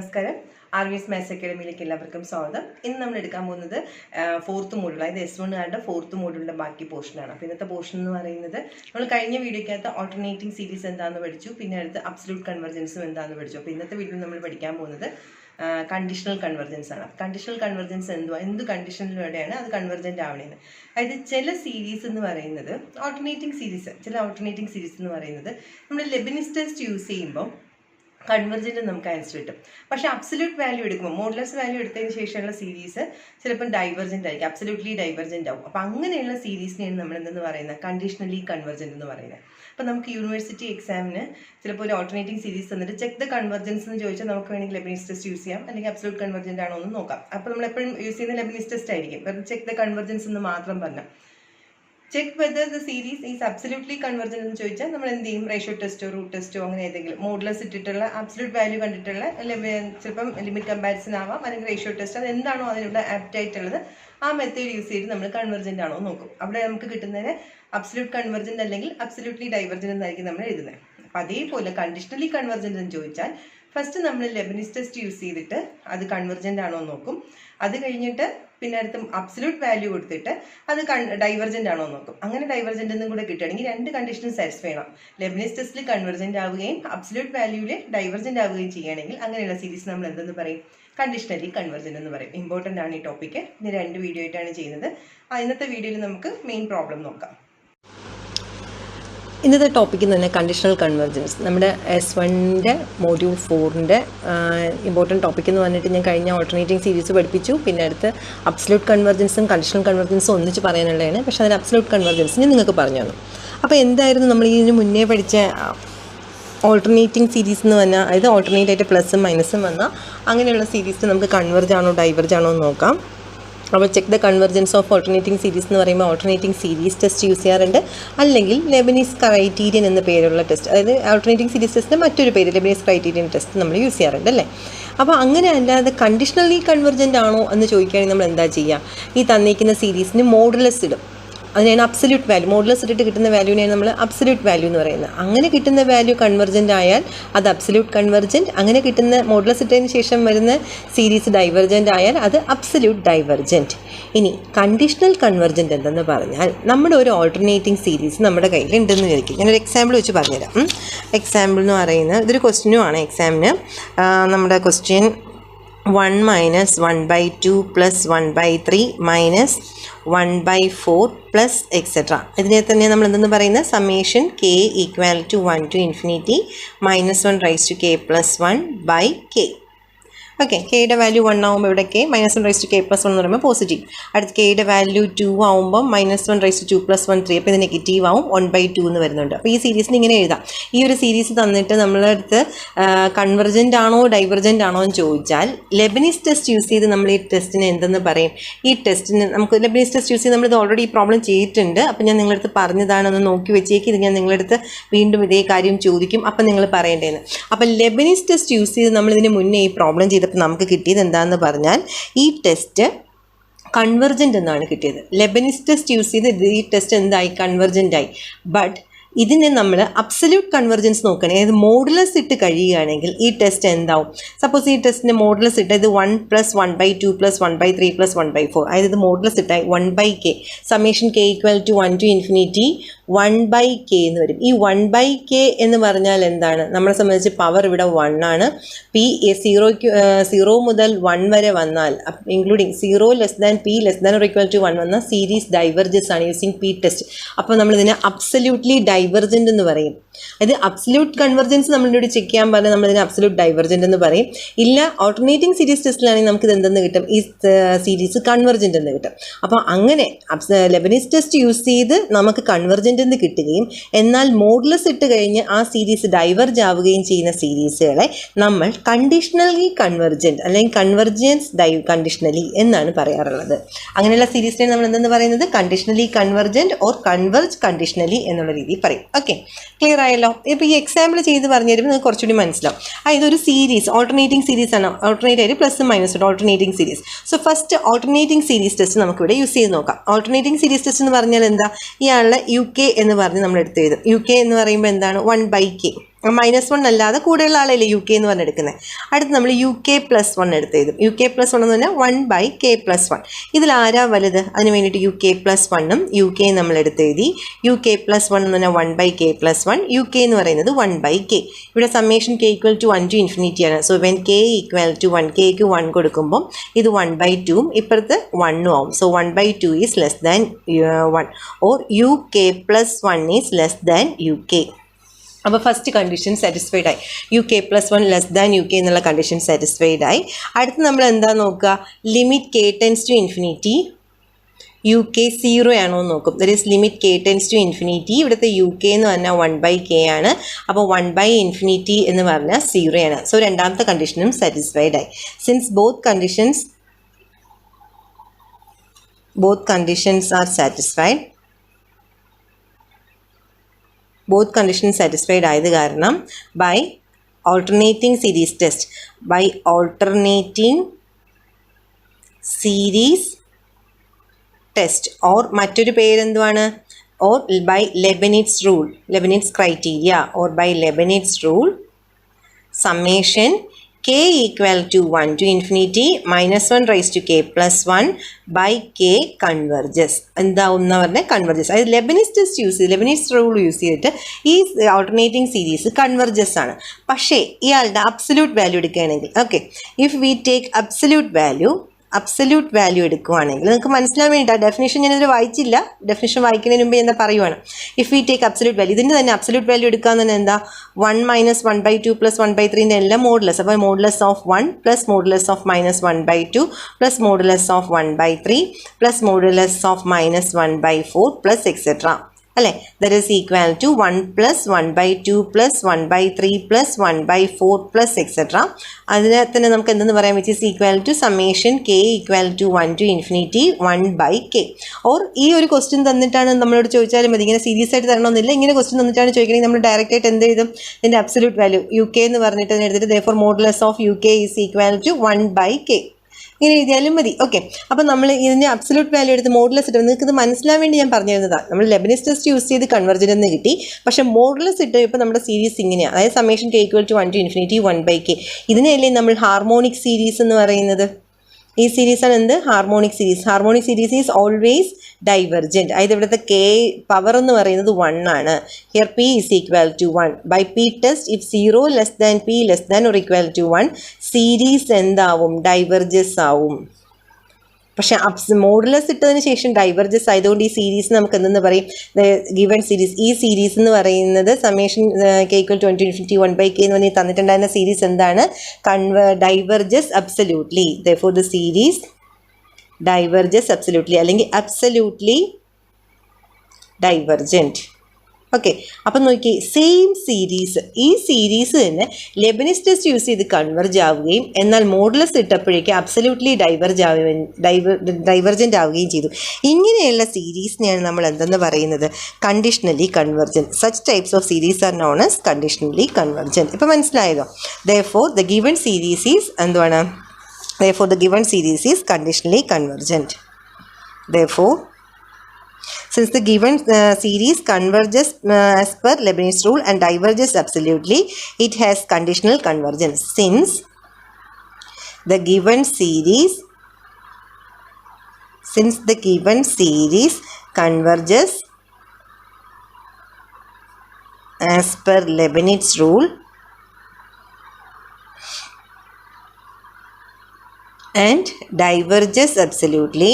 നമസ്കാരം. ആർവിഎസ് മാത്സ് അക്കാഡമിയിലേക്ക് എല്ലാവർക്കും സ്വാഗതം. ഇന്ന് നമ്മൾ എടുക്കാൻ പോകുന്നത് ഫോർത്ത് മോഡ്യൂൾ, അതായത് S1 ഫോർത്ത് മോഡ്യൂളിൻ്റെ ബാക്കി പോർഷനാണ്. അപ്പോൾ ഇന്നത്തെ പോർഷൻ എന്ന് പറയുന്നത് നമ്മൾ കഴിഞ്ഞ വീഡിയോയ്ക്കകത്ത് ഓൾട്ടർനേറ്റിംഗ് സീരീസ് എന്താണെന്ന് പഠിച്ചു, പിന്നെ അടുത്ത് അബ്സല്യൂട്ട് കൺവെർജൻസും എന്താണെന്ന് പഠിച്ചു. അപ്പോൾ ഇന്നത്തെ വീഡിയോയിൽ നമ്മൾ പഠിക്കാൻ പോകുന്നത് കണ്ടീഷണൽ കൺവെർജൻസ് ആണ്. കണ്ടീഷണൽ കൺവെർജൻസ് എന്ത് കണ്ടീഷനിലൂടെയാണ് അത് കൺവെർജൻ്റ് ആവണേന്ന്. അതായത് ചില സീരീസ് എന്ന് പറയുന്നത് ഓൾട്ടർനേറ്റിംഗ് സീരീസ് എന്ന് പറയുന്നത് നമ്മൾ ലെബനിസ് ടെസ്റ്റ് യൂസ് ചെയ്യുമ്പോൾ കൺവെർജൻ്റ് നമുക്ക് ആൻസർ കിട്ടും. പക്ഷേ അബ്സല്യൂട്ട് വാല്യൂ എടുക്കുമ്പോൾ, മോഡുലസ് വാല്യൂ എടുത്തതിന് ശേഷമുള്ള സീരീസ് ചിലപ്പം ഡൈവർജൻ്റ് ആയിരിക്കും, അബ്സല്യൂട്ട്ലി ഡൈവർജൻ്റ് ആവും. അപ്പോൾ അങ്ങനെയുള്ള സീരീസിനെയാണ് നമ്മൾ എന്തെന്ന് പറയുന്നത്, കണ്ടീഷണലി കൺവെർജൻ്റ് എന്ന് പറയുന്നത്. അപ്പോൾ നമുക്ക് യൂണിവേഴ്സിറ്റി എക്സാമിന് ചിലപ്പോൾ ഒരു ഓൾട്ടർനേറ്റിംഗ് സീരീസ് തന്നിട്ട് ചെക്ക് ദ കൺവെർജൻസ് എന്ന് ചോദിച്ചാൽ നമുക്ക് വേണമെങ്കിൽ ലെബനിസ് ടെസ്റ്റ് യൂസ് ചെയ്യാം, അല്ലെങ്കിൽ അബ്സല്യൂട്ട് കൺവെർജൻ്റ് ആണോ എന്ന് നോക്കാം. അപ്പോൾ നമ്മൾ എപ്പോഴും യൂസ് ചെയ്യുന്ന ലെബനിസ് ടെസ്റ്റ് ആയിരിക്കും. വെറുതെ ചെക്ക് ദ കൺവെർജൻസ് എന്ന് മാത്രം പറഞ്ഞാൽ check whether the series is absolutely convergent എന്ന് ചോദിച്ചാൽ നമ്മൾ എന്ത് ചെയ്യും, റേഷ്യോ ടെസ്റ്റോ റൂട്ട് ടെസ്റ്റോ അങ്ങനെ ഏതെങ്കിലും മോഡുലസ് ഇട്ടിട്ടുള്ള അബ്സല്യൂട്ട് വാല്യൂ കണ്ടിട്ടുള്ള ചിലപ്പം ലിമിറ്റ് കമ്പാരിസൺ ആവാം, അല്ലെങ്കിൽ റേഷ്യോ ടെസ്റ്റ്, അത് എന്താണോ അതിനുള്ള ആപ്റ്റ് ആയിട്ടുള്ളത് ആ മെത്തേഡ് യൂസ് ചെയ്ത് നമ്മൾ കൺവെർജൻ്റ് ആണോ നോക്കും. അവിടെ നമുക്ക് കിട്ടുന്നതിന് അബ്സല്യൂട്ട് കൺവെർജൻ്റ് അല്ലെങ്കിൽ അബ്സല്യൂട്ട്ലി ഡൈവർജൻ്റ് എന്നായിരിക്കും നമ്മൾ എഴുതുന്നത്. അപ്പം അതേപോലെ കണ്ടീഷണലി കൺവെർജൻ്റ് എന്ന് ചോദിച്ചാൽ ഫസ്റ്റ് നമ്മൾ ലെബനിസ് ടെസ്റ്റ് യൂസ് ചെയ്തിട്ട് അത് കൺവെർജൻ്റ് ആണോ നോക്കും. അത് കഴിഞ്ഞിട്ട് പിന്നെ അടുത്ത് അബ്സല്യൂട്ട് വാല്യൂ കൊടുത്തിട്ട് അത് ഡൈവർജൻ്റ് ആണോ നോക്കും. അങ്ങനെ ഡൈവർജൻ്റ് എന്നും കൂടെ കിട്ടുകയാണെങ്കിൽ രണ്ട് കണ്ടീഷനും സാറ്റിസ്ഫൈ ചെയ്യണം. ലെബനിസ് ടെസ്റ്റിൽ കൺവെർജൻ്റ് ആവുകയും അബ്സല്യൂട്ട് വാല്യൂവിൽ ഡൈവർജൻ്റ് ആവുകയും ചെയ്യുകയാണെങ്കിൽ അങ്ങനെയുള്ള സീരീസ് നമ്മൾ എന്തെന്ന് പറയും, കണ്ടീഷണലി കൺവെർജൻ്റ് എന്ന് പറയും. ഇമ്പോർട്ടൻ്റ് ആണ് ഈ ടോപ്പിക്ക്. ഇനി 2 വീഡിയോ ആയിട്ടാണ് ചെയ്യുന്നത്. ഇന്നത്തെ വീഡിയോയിൽ നമുക്ക് മെയിൻ പ്രോബ്ലം നോക്കാം. ഇന്നത്തെ ടോപ്പിക്ക് തന്നെ കണ്ടീഷണൽ കൺവെർജൻസ്. നമ്മുടെ S1 മോഡ്യൂൾ 4 ഇമ്പോർട്ടൻറ്റ് ടോപ്പിക് എന്ന് പറഞ്ഞിട്ട് ഞാൻ കഴിഞ്ഞ ഓൾട്ടർനേറ്റിംഗ് സീരീസ് പഠിപ്പിച്ചു. പിന്നെ അടുത്ത് അബ്സല്യൂട്ട് കൺവെർജൻസും കണ്ടീഷണൽ കൺവെർജൻസും ഒന്നിച്ച് പറയാനുള്ളതാണ്. പക്ഷേ അതിൽ അബ്സല്യൂട്ട് കൺവെർജൻസ് ഞാൻ നിങ്ങൾക്ക് പറഞ്ഞു തന്നു. അപ്പോൾ എന്തായിരുന്നു നമ്മൾ ഇതിന് മുന്നേ പഠിച്ച ഓൾട്ടർനേറ്റിംഗ് സീരീസ് എന്ന് പറഞ്ഞാൽ, അതായത് ഓൾട്ടർനേറ്റ് ആയിട്ട് പ്ലസും മൈനസും വന്നാൽ അങ്ങനെയുള്ള സീരീസ് നമുക്ക് കൺവെർജ് ആണോ ഡൈവർജ് ആണോ എന്ന് നോക്കാം. അപ്പോൾ check the convergence of alternating series എന്ന് പറയുമ്പോൾ ഓൾട്ടർനേറ്റിംഗ് സീരീസ് ടെസ്റ്റ് യൂസ് ചെയ്യാറുണ്ട്, അല്ലെങ്കിൽ ലെബനീസ് ക്രൈറ്റീരിയൻ എന്ന പേരുള്ള ടെസ്റ്റ്, അതായത് ഓൾട്ടർനേറ്റിംഗ് സീരീസ് ടെസ്റ്റിൻ്റെ മറ്റൊരു പേര് ലെബനീസ് ക്രൈറ്റീരിയൻ ടെസ്റ്റ് നമ്മൾ യൂസ് ചെയ്യാറുണ്ട് അല്ലേ. അപ്പോൾ അങ്ങനെ അല്ലാതെ കണ്ടീഷണലി കൺവെർജൻ്റ് ആണോ എന്ന് ചോദിക്കുകയാണെങ്കിൽ നമ്മൾ എന്താ ചെയ്യുക, ഈ തന്നിരിക്കുന്ന സീരീസിന് മോഡുലസ് ഇടും. അതിനാണ് അബ്സല്യൂട്ട് വാല്യൂ, മോഡുലസ് ഇട്ടിട്ട് കിട്ടുന്ന വാല്യൂവിനെയാണ് നമ്മൾ അബ്സല്യൂട്ട് വാല്യൂ എന്ന് പറയുന്നത്. അങ്ങനെ കിട്ടുന്ന വാല്യൂ കൺവെർജൻ്റ് ആയാൽ അത് അബ്സല്യൂട്ട് കൺവെർജൻറ്റ്, അങ്ങനെ കിട്ടുന്ന മോഡുലസ് ഇട്ടതിന് ശേഷം വരുന്ന സീരീസ് ഡൈവർജൻ്റ് ആയാൽ അത് അബ്സല്യൂട്ട് ഡൈവർജൻറ്റ്. ഇനി കണ്ടീഷണൽ കൺവെർജൻറ്റ് എന്തെന്ന് പറഞ്ഞാൽ, നമ്മുടെ ഒരു ഓൾട്ടർനേറ്റിംഗ് സീരീസ് നമ്മുടെ കയ്യിൽ ഉണ്ടെന്ന് വിചാരിക്കും. ഞാനൊരു എക്സാമ്പിൾ വെച്ച് പറഞ്ഞുതരാം. എക്സാമ്പിൾ എന്ന് പറയുന്നത് ഇതൊരു ക്വസ്റ്റ്യനുമാണ്. എക്സാമിന് നമ്മുടെ ക്വസ്റ്റ്യൻ 1 - 1/2 + 1/3 - 1/4 പ്ലസ് എക്സെട്ര. ഇതിനെ തന്നെ നമ്മൾ എന്തെന്ന് പറയുന്നത്, summation k = 1 to infinity -1 × k + 1/k. Okay, കെയുടെ വാല്യൂ 1 ആകുമ്പോൾ ഇവിടെ k, -1 × k + 1 എന്ന് പറയുമ്പോൾ പോസിറ്റീവ്. അടുത്ത് കെയുടെ വാല്യൂ 2 ആകുമ്പോൾ -1 × 2 + 1 3, അപ്പോൾ ഇത് നെഗറ്റീവ് ആവും, 1/2 എന്ന് വരുന്നുണ്ട്. അപ്പോൾ ഈ സീരീസിന് ഇങ്ങനെ എഴുതാം. ഈ ഒരു സീരീസ് തന്നിട്ട് നമ്മളെ അടുത്ത് കൺവെർജൻ്റ് ആണോ ഡൈവർജൻ്റ് ആണോ എന്ന് ചോദിച്ചാൽ ലെബനീസ് ടെസ്റ്റ് യൂസ് ചെയ്ത് നമ്മൾ ഈ ടെസ്റ്റിനെ എന്തെന്ന് പറയും, ഈ ടെസ്റ്റിന് നമുക്ക് ലെബനീസ് ടെസ്റ്റ് യൂസ് ചെയ്ത് നമ്മളിത് ഓൾറെഡി ഈ പ്രോബ്ലം ചെയ്തിട്ടുണ്ട്. അപ്പോൾ ഞാൻ നിങ്ങളടുത്ത് പറഞ്ഞതാണ്, ഒന്ന് നോക്കി വെച്ചേക്ക്. ഇത് ഞാൻ നിങ്ങളടുത്ത് വീണ്ടും ഇതേ കാര്യം ചോദിക്കും, അപ്പം നിങ്ങൾ പറയേണ്ടതെന്ന്. അപ്പോൾ ലെബനീസ് ടെസ്റ്റ് യൂസ് ചെയ്ത് നമ്മളിതിന് മുന്നേ ഈ പ്രോബ്ലം ചെയ്തപ്പോൾ നമുക്ക് കിട്ടിയത് എന്താണെന്ന് പറഞ്ഞാൽ, ഈ ടെസ്റ്റ് കൺവെർജൻ്റ് എന്നാണ് കിട്ടിയത്. ലെബനീസ് ടെസ്റ്റ് യൂസ് ചെയ്ത് ഈ ടെസ്റ്റ് എന്തായി, കൺവെർജൻ്റ് ആയി. ബട്ട് ഇതിനെ നമ്മൾ അബ്സല്യൂട്ട് കൺവെർജൻസ് നോക്കണേ, അതായത് മോഡുലസ് ഇട്ട് കഴിയുകയാണെങ്കിൽ ഈ ടെസ്റ്റ് എന്താവും. സപ്പോസ് ഈ ടെസ്റ്റിൻ്റെ മോഡുലസ് ഇട്ട് ഇത് 1 + 1/2 + 1/3 + 1/4, അതായത് ഇത് modulus ഇട്ടായി 1/k, summation k = 1 to infinity 1/k എന്ന് വരും. ഈ 1/k എന്ന് പറഞ്ഞാൽ എന്താണ്, നമ്മളെ സംബന്ധിച്ച് പവർ ഇവിടെ 1 ആണ്. p 0 മുതൽ 1 വരെ വന്നാൽ, ഇൻക്ലൂഡിങ് 0 > p < 1 വന്നാൽ സീരീസ് ഡൈവർജസ് ആണ് യൂസിങ് p ടെസ്റ്റ്. അപ്പോൾ നമ്മളിതിനെ അബ്സല്യൂട്ട്ലി ഡൈവർജൻ്റ് എന്ന് പറയും. അത് അബ്സല്യൂട്ട് കൺവെർജൻസ് നമ്മളിവിടെ ചെക്ക് ചെയ്യാൻ പറഞ്ഞാൽ നമ്മളിതിനെ അബ്സല്യൂട്ട് ഡൈവർജൻ്റ് എന്ന് പറയും. ഇല്ല, ഓൾട്ടർനേറ്റിംഗ് സീരീസ് ടെസ്റ്റിലാണെങ്കിൽ നമുക്കിത് എന്തെന്ന് കിട്ടും, ഈ സീരീസ് കൺവെർജൻ്റ് എന്ന് കിട്ടും. അപ്പോൾ അങ്ങനെ ലെബനീസ് ടെസ്റ്റ് യൂസ് ചെയ്ത് നമുക്ക് കൺവെർജൻ്റ് എന്ന് കിട്ടുകയും എന്നാൽ മോഡുലസ് ഇട്ട് കഴിഞ്ഞ് ആ സീരീസ് ഡൈവർജ് ആവുകയും ചെയ്യുന്ന സീരീസുകളെ നമ്മൾ കണ്ടീഷണലി കൺവെർജൻറ്റ് അല്ലെങ്കിൽ കൺവെർജൻസ് കണ്ടീഷണലി എന്നാണ് പറയാറുള്ളത്. അങ്ങനെയുള്ള സീരീസിനെ നമ്മൾ എന്തെന്ന് പറയുന്നത്, conditionally convergent or converge conditionally എന്നുള്ള രീതിയിൽ പറയും. ഓക്കെ, ക്ലിയർ ആയല്ലോ. ഇപ്പോൾ ഈ എക്സാമ്പിൾ ചെയ്ത് പറഞ്ഞു തരുമ്പോൾ നിങ്ങൾക്ക് കുറച്ചുകൂടി മനസ്സിലാവും. ഇതൊരു സീരീസ്, ഓൾട്ടർനേറ്റിംഗ് സീരീസ് ആണ്. ഓൾട്ടർനേറ്റ് ആയിട്ട് പ്ലസും മൈനസും alternating series. So first alternating series test നമുക്കിവിടെ യൂസ് ചെയ്ത് നോക്കാം. ഓൾട്ടർനേറ്റിംഗ് സീരീസ് ടെസ്റ്റ് എന്ന് പറഞ്ഞാൽ എന്താ, ഇയാളുടെ UK എന്ന് പറഞ്ഞ് നമ്മൾ എടുത്ത് എഴുതും. UK എന്ന് പറയുമ്പോൾ എന്താണ്, 1/k. -1 അല്ലാതെ കൂടെയുള്ള ആളല്ലേ യു കെ എന്ന് പറഞ്ഞെടുക്കുന്നത്. അടുത്ത് നമ്മൾ യു കെ പ്ലസ് 1 എടുത്ത് എഴുതും. യു കെ പ്ലസ് 1 എന്ന് പറഞ്ഞാൽ 1/k+1. ഇതിൽ ആരാ വലുത്? അതിന് വേണ്ടിയിട്ട് യു കെ പ്ലസ് 1ഉം യു കെ നമ്മൾ എടുത്ത് എഴുതി. യു കെ പ്ലസ് 1 എന്ന് പറഞ്ഞാൽ 1/k+1, യു കെ എന്ന് പറയുന്നത് 1/k. ഇവിടെ സമ്മേഷൻ k = 1 to infinity ആണ്. സോ വെൻ k = 1, kക്ക് 1 കൊടുക്കുമ്പോൾ ഇത് 1/2ഉം ഇപ്പുറത്ത് 1ഉം ആവും. So 1/2 is less than 1 or u k plus 1 is less than u k. അപ്പോൾ ഫസ്റ്റ് കണ്ടീഷൻ സാറ്റിസ്ഫൈഡ് ആയി. U k plus 1 less than u k എന്നുള്ള കണ്ടീഷൻ സാറ്റിസ്ഫൈഡ് ആയി. അടുത്ത് നമ്മൾ എന്താ നോക്കുക? Limit k tends to infinity u k 0 ആണോ എന്ന് നോക്കും. That is limit k tends to infinity. ഇവിടുത്തെ യു കെ എന്ന് പറഞ്ഞാൽ 1/k ആണ്. അപ്പോൾ 1/∞ എന്ന് പറഞ്ഞാൽ 0 ആണ്. സോ രണ്ടാമത്തെ കണ്ടീഷനും സാറ്റിസ്ഫൈഡ് ആയി. Since both conditions are satisfied, both conditions satisfied ആയത് കാരണം by alternating series test or മറ്റൊരു പേരെന്തുവാണ്? or by Leibniz criteria or by Leibniz rule, summation k = 1 to infinity -1 raised to k plus 1 by k converges. എന്താവുന്ന പറഞ്ഞാൽ converges. അതായത് Leibniz rule use ചെയ്തിട്ട് ഈ alternating series converges ആണ്. പക്ഷേ ഇയാളുടെ absolute value എടുക്കുകയാണെങ്കിൽ, okay, if we take absolute value എടുക്കുകയാണെങ്കിൽ നിങ്ങൾക്ക് മനസ്സിലാൻ വേണ്ടിയിട്ട് ഡെഫിനേഷൻ ഞാനിതിൽ വായിച്ചില്ല. ഡെഫിനേഷൻ വായിക്കുന്നതിന് മുമ്പ് എന്താ പറയുവാണ്? If we take absolute value, ഇതിൻ്റെ തന്നെ അബ്സല്യൂട്ട് വാല്യൂ എടുക്കാന്ന് തന്നെ എന്താ? 1 - 1/2 + 1/3 എല്ലാം മോഡുലസ്. അപ്പോൾ modulus of 1 + modulus of -1/2 + modulus of 1/3 + modulus of -1/4 + etcetera അല്ലേ? That is equal to 1 + 1/2 + 1/3 + 1/4 + etcetera. അതിനെ തന്നെ നമുക്ക് എന്തെന്ന് പറയാം? Which is equal to summation k = 1 to infinity 1/k. Or ഈ ഒരു ക്വസ്റ്റ്യൻ തന്നിട്ടാണ് നമ്മളോട് ചോദിച്ചാലും മതി. ഇങ്ങനെ സീരിയസ് ആയിട്ട് തരണമെന്നില്ല. ഇങ്ങനെ ക്വസ്റ്റ്യൻ തന്നിട്ടാണ് ചോദിക്കണമെങ്കിൽ നമ്മൾ ഡയറക്റ്റ് ആയിട്ട് എന്ത് ചെയ്തും? ഇതിൻ്റെ അബ്സല്യൂട്ട് വാല്യൂ യു കെ എന്ന് പറഞ്ഞിട്ട് എടുത്തിട്ട് therefore modulus of u k is equal to 1/k ഇങ്ങനെ എഴുതിയാലും മതി. ഓക്കെ, അപ്പോൾ നമ്മൾ ഇതിൻ്റെ അബ്സല്യൂട്ട് വാല്യൂ എടുത്ത് മോഡുലസ് ഇട്ട് നിങ്ങൾക്ക് ഇത് മനസ്സിലാൻ വേണ്ടി ഞാൻ പറഞ്ഞു തരുന്നതാണ്. നമ്മൾ ലെബനിസ് ടെസ്റ്റ് യൂസ് ചെയ്ത് കൺവെർജൻ എന്ന് കിട്ടി. പക്ഷേ മോഡുലസ് ഇട്ട് ഇപ്പോൾ നമ്മുടെ സീരീസ് ഇങ്ങനെയാണ്. അതായത് summation k = 1 to infinity 1/k. ഇതിനെയല്ലേ നമ്മൾ ഹാർമോണിക് സീരീസ് എന്ന് പറയുന്നത്? ഈ സീരീസാണ് എന്ത്? Harmonic series is always divergent. അതായത് ഇവിടുത്തെ k പവർ എന്ന് പറയുന്നത് 1 ആണ്. Here p is equal to 1. By P test if 0 less than p less than or equal to 1 series എന്താവും? ഡൈവർജസ് ആവും. പക്ഷേ മോഡുലസ് ഇട്ടതിന് ശേഷം ഡൈവർജസ് ആയതുകൊണ്ട് ഈ സീരീസ് നമുക്ക് എന്തെന്ന് പറയും? Given series. ഈ സീരീസ് എന്ന് പറയുന്നത് summation k = 1 to infinity 1/k എന്ന് പറഞ്ഞ് തന്നിട്ടുണ്ടായിരുന്ന സീരീസ് എന്താണ്? Diverges absolutely. therefore the series diverges absolutely അല്ലെങ്കിൽ absolutely divergent. ഓക്കെ, അപ്പം നോക്കി സെയിം സീരീസ്, ഈ സീരീസ് തന്നെ ലെബനിസ് ടെസ്റ്റ് യൂസ് ചെയ്ത് കൺവെർജ് ആവുകയും എന്നാൽ മോഡുലസ് ഇട്ടപ്പോഴേക്ക് അബ്സല്യൂട്ട്ലി ഡൈവർജൻ്റ് ആവുകയും ചെയ്തു. ഇങ്ങനെയുള്ള സീരീസിനെയാണ് നമ്മൾ എന്തെന്ന് പറയുന്നത്? Conditionally convergent. Such types of series are known as conditionally convergent. ഇപ്പോൾ മനസ്സിലായതോ? therefore the given series is എന്തുവാണ്? therefore the given series is conditionally convergent. therefore since the given series converges as per Leibniz rule and diverges absolutely, it has conditional convergence. Since the given series converges as per Leibniz rule and diverges absolutely,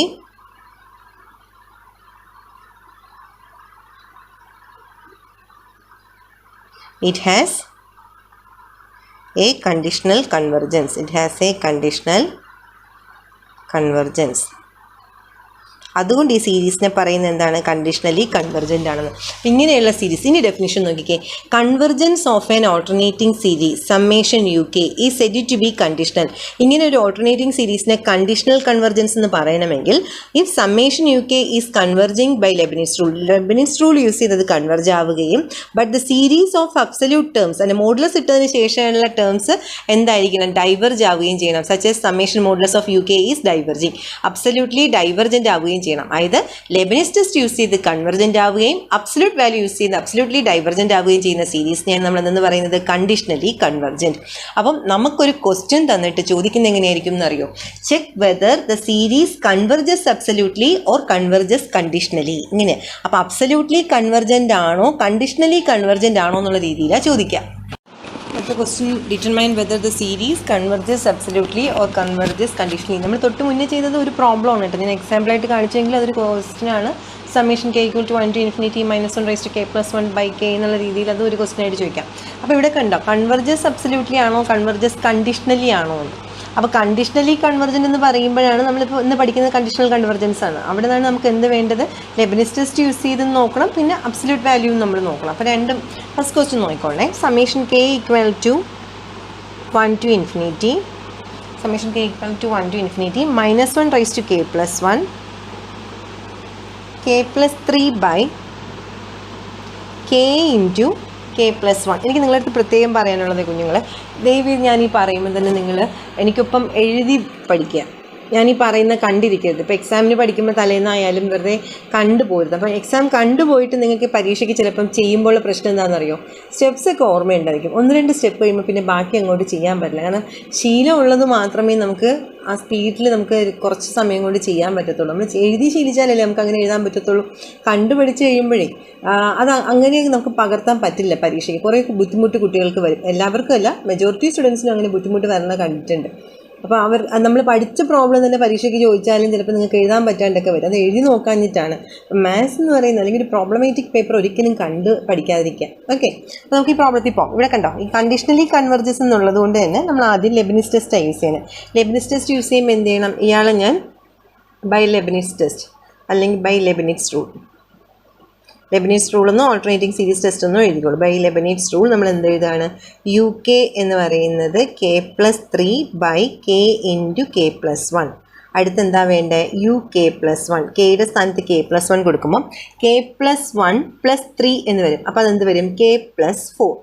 it has a conditional convergence. അതുകൊണ്ട് ഈ സീരീസിനെ പറയുന്നത് എന്താണ്? Conditionally convergent ആണെന്ന്. ഇങ്ങനെയുള്ള series ഇനി definition നോക്കിക്കേ. Convergence of an alternating series summation u k ഈ said to be conditional. ഇങ്ങനെ ഒരു ഓൾട്ടർനേറ്റിംഗ് സീരീസിനെ കണ്ടീഷണൽ കൺവെർജൻസ് എന്ന് പറയണമെങ്കിൽ if summation u k is converging by Leibniz rule use ചെയ്തത് കൺവെർജ് ആവുകയും but the series of absolute terms അതിൻ്റെ modulus ഇട്ടതിന് ശേഷമുള്ള ടേംസ് എന്തായിരിക്കണം? ഡൈവർജ് ആവുകയും ചെയ്യണം. Such as summation modulus of u k is diverging. Absolutely divergent ആവുകയും ചെയ്യണം. അതായത് ലെബനിസ് ടെസ്റ്റ് യൂസ് ചെയ്ത് കൺവെർജൻ്റ് ആവുകയും അബ്സല്യൂട്ട് വാല്യൂ യൂസ് ചെയ്ത് അബ്സല്യൂട്ട്ലി ഡൈവർജൻ്റ് ആവുകയും ചെയ്യുന്ന സീരീസിനെയാണ് നമ്മൾ എന്തെന്ന് പറയുന്നത്, കണ്ടീഷണലി കൺവെർജൻറ്റ്. അപ്പം നമുക്കൊരു ക്വസ്റ്റ്യൻ തന്നിട്ട് ചോദിക്കുന്നത് എങ്ങനെയായിരിക്കും എന്നറിയോ? Check whether the series converges absolutely or converges conditionally. ഇങ്ങനെ. അപ്പോൾ അബ്സല്യൂട്ട്ലി കൺവെർജൻ്റ് ആണോ കണ്ടീഷണലി കൺവെർജൻ്റ് ആണോ എന്നുള്ള രീതിയിലാണ് ചോദിക്കുക. അടുത്ത question, determine whether the series converges absolutely or converges conditionally. നമ്മൾ തൊട്ട് മുന്നേ ചെയ്തത് ഒരു പ്രോബ്ലം ആണ് കേട്ടോ. ഞാൻ എക്സാമ്പിളായിട്ട് കാണിച്ചെങ്കിൽ അതൊരു ക്വസ്റ്റ്യനാണ്. Summation k = 1 to infinity -1 raised to k + 1 by k എന്നുള്ള രീതിയിൽ അത് ഒരു ക്വസ്റ്റ്യൻ ആയിട്ട് ചോദിക്കാം. അപ്പോൾ ഇവിടെ കണ്ടോ, കൺവെർജസ് അബ്സല്യൂട്ട്ലി ആണോ കൺവെർജസ് കണ്ടീഷണലി ആണോ എന്ന്. അപ്പോൾ കണ്ടീഷണലി കൺവെർജൻ്റ് എന്ന് പറയുമ്പോഴാണ് നമ്മളിപ്പോൾ ഇന്ന് പഠിക്കുന്ന കണ്ടീഷണൽ കൺവെർജൻസ് ആണ്. അവിടെ നിന്നാണ് നമുക്ക് എന്ത് വേണ്ടത്, ലെബനിസ് ടെസ്റ്റ് യൂസ് ചെയ്ത് നോക്കണം, പിന്നെ അബ്സല്യൂട്ട് വാല്യൂ നമ്മൾ നോക്കണം. അപ്പോൾ രണ്ടും ഫസ്റ്റ് ക്വസ്റ്റ്യൻ നോക്കിക്കോളേ. Summation k = 1 to infinity, summation k = 1 to infinity -1 raised to k + 1 k + 3 by k into k + 1. എനിക്ക് നിങ്ങളടുത്ത് പ്രത്യേകം പറയാനുള്ളത് കുഞ്ഞുങ്ങളെ, ദയവ് ഞാൻ ഈ പറയുമ്പോൾ തന്നെ നിങ്ങൾ എനിക്കൊപ്പം എഴുതി പഠിക്കുക. ഞാൻ ഈ പറയുന്ന കണ്ടിരിക്കരുത്. ഇപ്പോൾ എക്സാമിന് പഠിക്കുമ്പോൾ തലേന്നായാലും വെറുതെ കണ്ടുപോരുത്. അപ്പോൾ എക്സാം കണ്ടുപോയിട്ട് നിങ്ങൾക്ക് പരീക്ഷയ്ക്ക് ചിലപ്പം ചെയ്യുമ്പോൾ പ്രശ്നം എന്താണെന്നറിയോ, സ്റ്റെപ്സൊക്കെ ഓർമ്മയുണ്ടായിരിക്കും. 1-2 സ്റ്റെപ്പ് കഴിയുമ്പോൾ പിന്നെ ബാക്കി അങ്ങോട്ട് ചെയ്യാൻ പറ്റില്ല. കാരണം ശീലമുള്ളത് മാത്രമേ നമുക്ക് ആ സ്പീഡിൽ നമുക്ക് കുറച്ച് സമയം കൊണ്ട് ചെയ്യാൻ പറ്റത്തുള്ളൂ. നമ്മൾ എഴുതി ശീലിച്ചാലല്ലേ നമുക്ക് അങ്ങനെ എഴുതാൻ പറ്റത്തുള്ളൂ. കണ്ടുപഠിച്ച് കഴിയുമ്പോഴേ അത് അങ്ങനെ നമുക്ക് പകർത്താൻ പറ്റില്ല പരീക്ഷയ്ക്ക്. കുറേ ബുദ്ധിമുട്ട് കുട്ടികൾക്ക് വരും. എല്ലാവർക്കും അല്ല, മെജോറിറ്റി സ്റ്റുഡൻസിനും അങ്ങനെ ബുദ്ധിമുട്ട് വരണ കണ്ടിട്ടുണ്ട്. അപ്പോൾ നമ്മൾ പഠിച്ച പ്രോബ്ലം തന്നെ പരീക്ഷയ്ക്ക് ചോദിച്ചാലും ചിലപ്പോൾ നിങ്ങൾക്ക് എഴുതാൻ പറ്റാണ്ടൊക്കെ വരും. അത് എഴുതി നോക്കാഞ്ഞിട്ടാണ്. മാത്സ് എന്ന് പറയുന്നത് അല്ലെങ്കിൽ ഒരു പ്രോബ്ലമാറ്റിക് പേപ്പർ ഒരിക്കലും കണ്ട് പഠിക്കാതിരിക്കുക. ഓക്കെ, അപ്പോൾ നമുക്ക് ഈ പ്രോബ്ലത്തിൽ പോകാം. ഇവിടെ കണ്ടോ, ഈ കണ്ടീഷണലി കൺവെർജസ് എന്നുള്ളത് കൊണ്ട് തന്നെ നമ്മൾ ആദ്യം ലെബനിസ് ടെസ്റ്റാണ് യൂസ് ചെയ്യുന്നത്. ലെബനിസ് ടെസ്റ്റ് യൂസ് ചെയ്യുമ്പോൾ എന്ത് ചെയ്യണം, ഇയാളെ ഞാൻ ബൈ ലെബനിസ് ടെസ്റ്റ് അല്ലെങ്കിൽ ബൈ ലെബനിസ് റൂൾ, ലെബനീസ് റൂളൊന്നും ഓൾട്ടർനേറ്റിംഗ് സീരീസ് ടെസ്റ്റ് ഒന്നും എഴുതിക്കോളൂ. ബൈ ലെബനീസ് റൂൾ നമ്മൾ എന്ത് എഴുതാണ്, യു കെ എന്ന് പറയുന്നത് k + 3 by k into k + 1. അടുത്തെന്താ വേണ്ടത്, യു k + 1. കെയുടെ സ്ഥാനത്ത് k + 1 കൊടുക്കുമ്പോൾ k + 1 + 3 എന്ന് വരും. അപ്പോൾ അതെന്ത് വരും, k + 4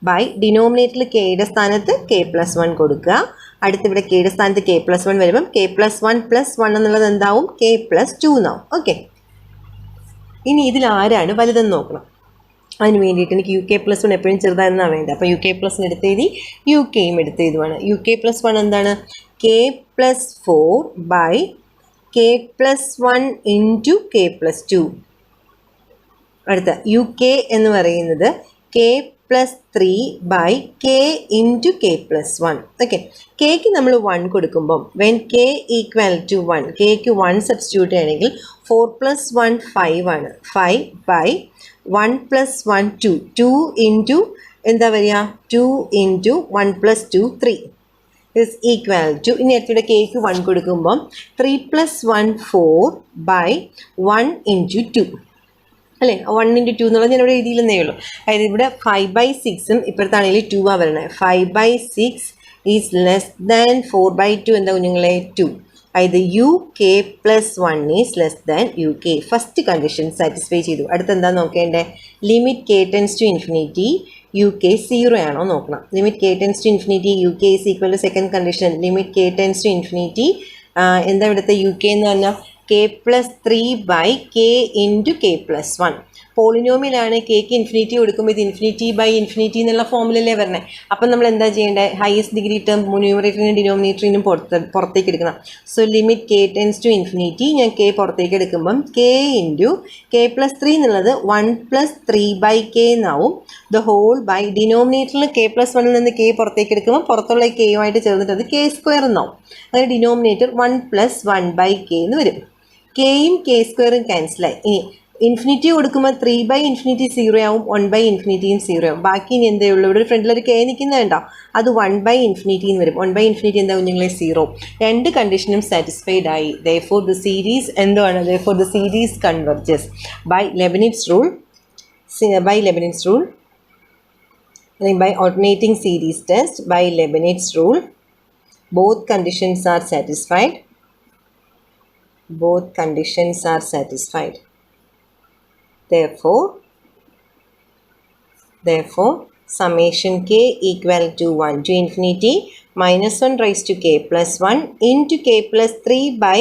ബൈ ഡിനോമിനേറ്ററിൽ കെയുടെ സ്ഥാനത്ത് k + 1 കൊടുക്കുക. അടുത്തിവിടെ കെയുടെ സ്ഥാനത്ത് k + 1 വരുമ്പം k + 1 + 1 എന്നുള്ളത് എന്താവും, k + 2 എന്നാവും. ഓക്കെ, ഇനി ഇതിൽ ആരാണ് വലുതെന്ന് നോക്കണം. അതിന് വേണ്ടിയിട്ട് എനിക്ക് യു k + 1 എപ്പോഴും ചെറുതായിരുന്നാണ് വേണ്ടത്. അപ്പോൾ യു k + 1 എടുത്തെഴുതി, യു കെയും എടുത്തെഴുതുവാണ്. യു k + 1 എന്താണ്, k + 4 by k + 1 into k + 2. അടുത്ത യു കെ എന്ന് പറയുന്നത് k + 3 by k into k + 1. Okay, കെക്ക് നമ്മൾ 1 കൊടുക്കുമ്പം വെൻ k = 1, കെക്ക് 1 സബ്സ്റ്റിറ്റ്യൂട്ട് ചെയ്യണമെങ്കിൽ 4 + 1 5 ആണ്. 5 by 1 + 1 2, 2 into എന്താ വരിക, 2 into 1 + 2 3 is equal to, ഇനി അടുത്തിവിടെ കേക്ക് 1 കൊടുക്കുമ്പം 3 + 1 4 by 1 into 2 അല്ലേ. 1 into 2 എന്നുള്ളത് ഞാൻ ഇവിടെ എഴുതിയില്ലെന്നേ ഉള്ളൂ. അതായത് ഇവിടെ 5/6 ഇപ്പോഴത്താണെങ്കിൽ 2 ആ വരണേ. 5/6 ഈസ് ലെസ് ദാൻ 4/2 എന്താ കുഞ്ഞുങ്ങളെ, 2. അതായത് u k + 1 is less than u k. First condition satisfy ചെയ്തു. അടുത്ത് എന്താ നോക്കേണ്ടത്, limit k tends to infinity u k 0 ആണോ നോക്കണം. Limit k tends to infinity u k is equal to second condition, limit k tends to infinity എന്താ ഇവിടുത്തെ u k എന്ന് പറഞ്ഞാൽ k + 3 by k into k + 1. പോളിനോമിയലാണ്, cake infinity കൊടുക്കുമ്പോൾ ഇത് infinity by infinity എന്നുള്ള ഫോമിലല്ലേ വരണേ. അപ്പം നമ്മൾ എന്താ ചെയ്യേണ്ടത്, ഹയസ്റ്റ് ഡിഗ്രി ടേം ന്യൂമറേറ്ററിനും ഡിനോമിനേറ്ററിനും പുറത്തേക്ക് എടുക്കണം. So limit k tends to infinity, ഞാൻ k പുറത്തേക്ക് എടുക്കുമ്പം k into k + 3 എന്നുള്ളത് 1 + 3 by k എന്നാവും. ദ ഹോൾ ബൈ ഡിനോമിനേറ്ററിൽ k + 1 നിന്ന് k പുറത്തേക്ക് എടുക്കുമ്പോൾ പുറത്തുള്ള k-യുമായിട്ട് ചേർന്നിട്ട് അത് k² എന്നാവും. അങ്ങനെ ഡിനോമിനേറ്റർ 1 + 1 by k എന്ന് വരും. കെയും k² ക്യാൻസലായി. ഇനി ഇൻഫിനിറ്റി കൊടുക്കുമ്പോൾ 3/∞ 0 ആവും, 1/∞ 0 ആവും. ബാക്കി ഇനി എന്തേ ഉള്ളൂ, ഇവിടെ ഫ്രണ്ടിലൊരു k നിൽക്കുന്നുണ്ടോ, അത് 1/∞ എന്ന് വരും. 1/∞ എന്താ കുഞ്ഞുങ്ങളെ, 0. രണ്ട് കണ്ടീഷനും സാറ്റിസ്ഫൈഡ് ആയി. therefore the series എന്താണ്, therefore the series converges by Leibniz rule, by alternating series test, by Leibniz rule. Both conditions are satisfied. Both conditions are satisfied. Therefore summation k equal to 1 to infinity -1 raised to k + 1 into k + 3 by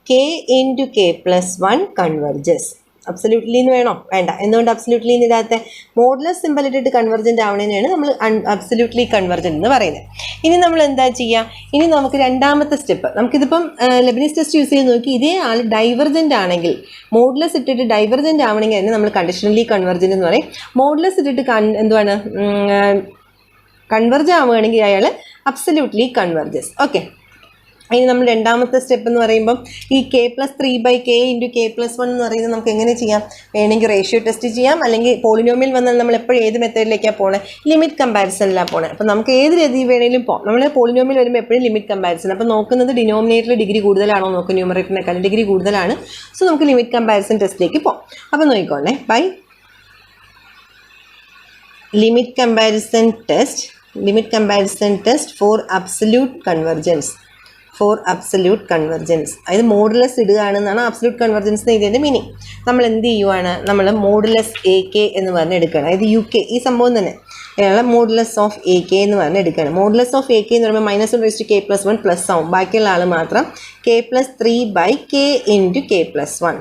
k into k plus 1 converges. Absolutely എന്ന് വേണോ? വേണ്ട. എന്തുകൊണ്ട് absolutely ഇല്ലാത്ത? Modulus symbol ഇട്ടിട്ട് convergent ആവണേനെയാണ് നമ്മൾ absolutely convergent എന്ന് പറയുന്നത്. ഇനി നമ്മൾ എന്താ ചെയ്യുക? ഇനി നമുക്ക് രണ്ടാമത്തെ സ്റ്റെപ്പ്, നമുക്കിതിപ്പം ലെബനീസ് ടെസ്റ്റ് യൂസ് ചെയ്ത് നോക്കി, ഇതേ ആൾ ഡൈവർജൻ്റ് ആണെങ്കിൽ, മോഡുലസ് ഇട്ടിട്ട് ഡൈവർജൻ്റ് ആവണമെങ്കിൽ അതിന് നമ്മൾ കണ്ടീഷണലി കൺവെർജൻ്റ് എന്ന് പറയും. മോഡുലസ് ഇട്ടിട്ട് എന്തുവാണ് കൺവെർജ് ആവുകയാണെങ്കിൽ അയാൾ അബ്സല്യൂട്ട്ലി കൺവെർജസ്. ഓക്കെ. ഇനി നമ്മൾ രണ്ടാമത്തെ സ്റ്റെപ്പ് എന്ന് പറയുമ്പം ഈ k+3/k ഇൻറ്റു k+1 എന്ന് പറയുന്നത് നമുക്ക് എങ്ങനെ ചെയ്യാം? വേണമെങ്കിൽ റേഷ്യോ ടെസ്റ്റ് ചെയ്യാം, അല്ലെങ്കിൽ പോളിനോമിയൽ വന്നാൽ നമ്മൾ എപ്പോഴും ഏത് മെത്തേഡിലേക്കാണ് പോണേ? ലിമിറ്റ് കമ്പാരിസണിലാണ് പോണേ. അപ്പോൾ നമുക്ക് ഏത് രീതി വേണമെങ്കിലും പോകാം. നമ്മൾ പോളിനോമിയൽ വരുമ്പോൾ എപ്പോഴും ലിമിറ്റ് കമ്പാരിസൺ. അപ്പോൾ നോക്കുന്നത് ഡിനോമിനേറ്റർ ഡിഗ്രി കൂടുതലാണോ നോക്കും, ന്യൂമറേറ്ററിനേക്കാളും ഡിഗ്രി കൂടുതലാണ്. സോ നമുക്ക് ലിമിറ്റ് കമ്പാരിസൺ ടെസ്റ്റിലേക്ക് പോകാം. അപ്പോൾ നോക്കിക്കോണേ, by limit comparison test for absolute convergence. അതായത് മോഡുലസ് ഇടുകയാണെന്നാണ് അബ്സല്യൂട്ട് കൺവെർജൻസ് ഇതിൻ്റെ മീനിങ്. നമ്മൾ എന്ത് ചെയ്യുവാണ്? നമ്മൾ മോഡുലസ് AK എന്ന് പറഞ്ഞ് എടുക്കുകയാണ്. അതായത് UK ഈ സംഭവം തന്നെ അയാളെ മോഡുലസ് ഓഫ് AK എന്ന് പറഞ്ഞ് എടുക്കുകയാണ്. മോഡുലസ് ഓഫ് AK എന്ന് പറയുമ്പോൾ -1/k+1 പ്ലസ് ആവും. ബാക്കിയുള്ള ആൾ മാത്രം k+3/k ഇൻറ്റു k+1.